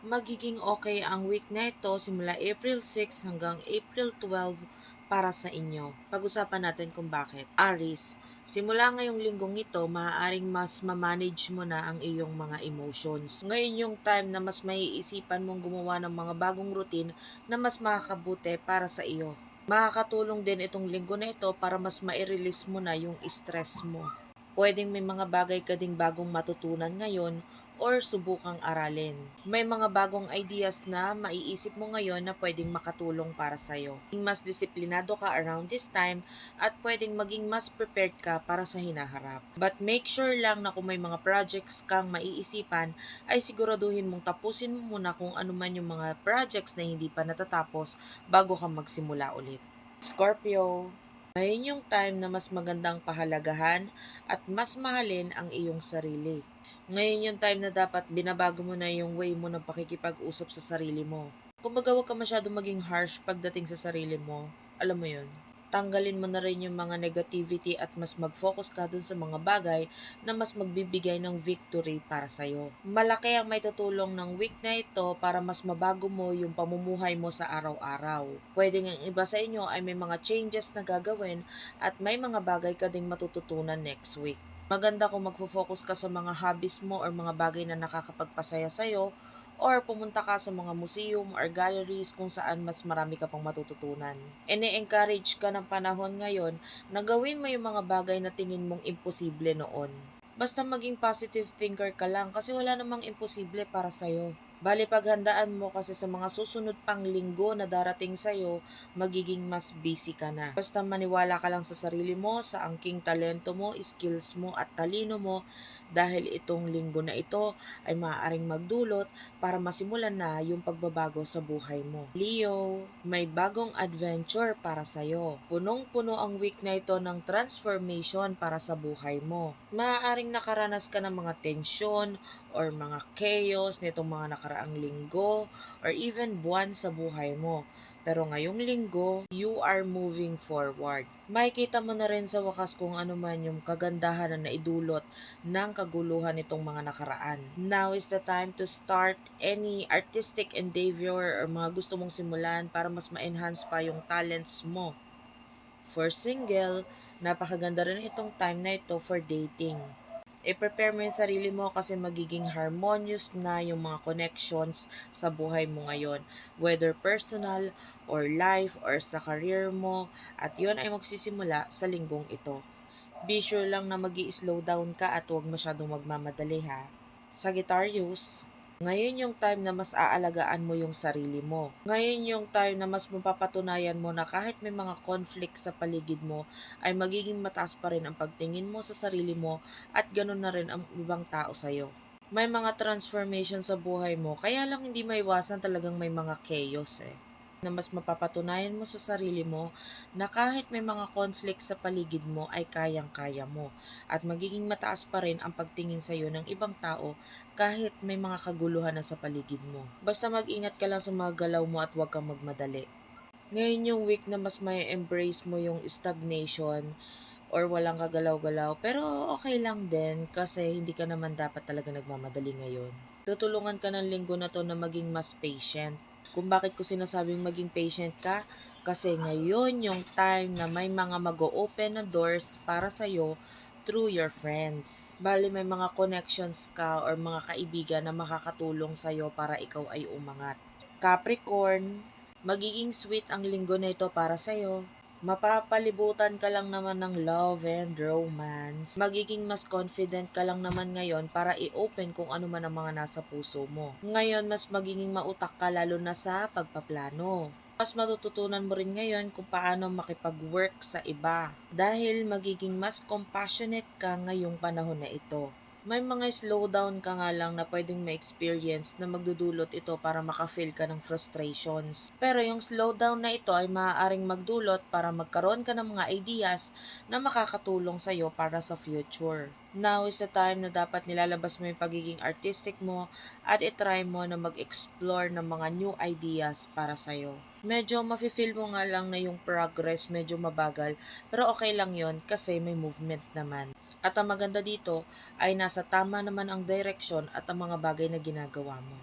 Magiging okay ang week na ito simula April 6 hanggang April 12 para sa inyo. Pag-usapan natin kung bakit. Aries, simula ngayong linggong ito, maaaring mas ma-manage mo na ang iyong mga emotions. Ngayon yung time na mas maiisipan mong gumawa ng mga bagong routine na mas makakabuti para sa iyo. Makakatulong din itong linggo na ito para mas ma-release mo na yung stress mo. Pwedeng may mga bagay ka ding bagong matutunan ngayon or subukang aralin. May mga bagong ideas na maiisip mo ngayon na pwedeng makatulong para sa'yo. Mas disiplinado ka around this time at pwedeng maging mas prepared ka para sa hinaharap. But make sure lang na kung may mga projects kang maiisipan ay siguraduhin mong tapusin mo muna kung ano man yung mga projects na hindi pa natatapos bago ka magsimula ulit. Scorpio, ngayon yung time na mas magandang pahalagahan at mas mahalin ang iyong sarili. Ngayon yung time na dapat binabago mo na yung way mo ng pakikipag-usap sa sarili mo. Kumbaga huwag ka masyadong maging harsh pagdating sa sarili mo. Alam mo yun? Tanggalin mo na rin yung mga negativity at mas mag-focus ka dun sa mga bagay na mas magbibigay ng victory para sa'yo. Malaki ang may tutulong ng week na ito para mas mabago mo yung pamumuhay mo sa araw-araw. Pwede ang iba sa inyo ay may mga changes na gagawin at may mga bagay ka ding matututunan next week. Maganda kung magfo-focus ka sa mga hobbies mo or mga bagay na nakakapagpasaya sa'yo or pumunta ka sa mga museum or galleries kung saan mas marami ka pang matututunan. Ine-encourage ka ng panahon ngayon na gawin mo yung mga bagay na tingin mong imposible noon. Basta maging positive thinker ka lang kasi wala namang imposible para sa'yo. Bali paghandaan mo kasi sa mga susunod pang linggo na darating sa'yo, magiging mas busy ka na. Basta maniwala ka lang sa sarili mo, sa angking talento mo, skills mo at talino mo dahil itong linggo na ito ay maaaring magdulot para masimulan na yung pagbabago sa buhay mo. Leo, may bagong adventure para sa'yo. Punong-puno ang week na ito ng transformation para sa buhay mo. Maaaring nakaranas ka ng mga tensyon or mga chaos nitong mga nakaraang linggo or even buwan sa buhay mo. Pero ngayong linggo, you are moving forward. Makikita mo na rin sa wakas kung ano man yung kagandahan na naidulot ng kaguluhan nitong mga nakaraan. Now is the time to start any artistic endeavor or mga gusto mong simulan para mas ma-enhance pa yung talents mo. For single, napakaganda rin itong time na ito for dating. I-prepare mo yung sarili mo kasi magiging harmonious na yung mga connections sa buhay mo ngayon. Whether personal or life or sa career mo. At yon ay magsisimula sa linggong ito. Be sure lang na mag-i-slow down ka at huwag masyadong magmamadali ha. Sagittarius, ngayon yung time na mas aalagaan mo yung sarili mo. Ngayon yung time na mas mapapatunayan mo na kahit may mga conflict sa paligid mo, ay magiging mataas pa rin ang pagtingin mo sa sarili mo at ganun na rin ang ibang tao sa'yo. May mga transformation sa buhay mo, kaya lang hindi maiwasan talagang may mga chaos na mas mapapatunayan mo sa sarili mo na kahit may mga conflict sa paligid mo ay kayang-kaya mo at magiging mataas pa rin ang pagtingin sa iyo ng ibang tao kahit may mga kaguluhan na sa paligid mo. Basta mag-ingat ka lang sa mga galaw mo at huwag kang magmadali. Ngayon yung week na mas may embrace mo yung stagnation or walang kagalaw-galaw pero okay lang din kasi hindi ka naman dapat talaga nagmamadali ngayon. Tutulungan ka ng linggo na to na maging mas patient. Kung bakit ko sinasabing maging patient ka, kasi ngayon yung time na may mga mag-o-open na doors para sa'yo through your friends. Bali may mga connections ka or mga kaibigan na makakatulong sa'yo para ikaw ay umangat. Capricorn, magiging sweet ang linggo na ito para sa'yo. Mapapalibutan ka lang naman ng love and romance. Magiging mas confident ka lang naman ngayon para i-open kung ano man ang mga nasa puso mo. Ngayon, mas magiging mautak ka lalo na sa pagpaplano. Mas matututunan mo rin ngayon kung paano makipag-work sa iba dahil magiging mas compassionate ka ngayong panahon na ito. May mga slowdown ka nga lang na pwedeng ma-experience na magdudulot ito para maka-feel ka ng frustrations. Pero yung slowdown na ito ay maaaring magdulot para magkaroon ka ng mga ideas na makakatulong sa'yo para sa future. Now is the time na dapat nilalabas mo yung pagiging artistic mo at itry mo na mag-explore ng mga new ideas para sa'yo. Medyo mafe-feel mo nga lang na yung progress medyo mabagal pero okay lang yon kasi may movement naman. At ang maganda dito ay nasa tama naman ang direksyon at ang mga bagay na ginagawa mo.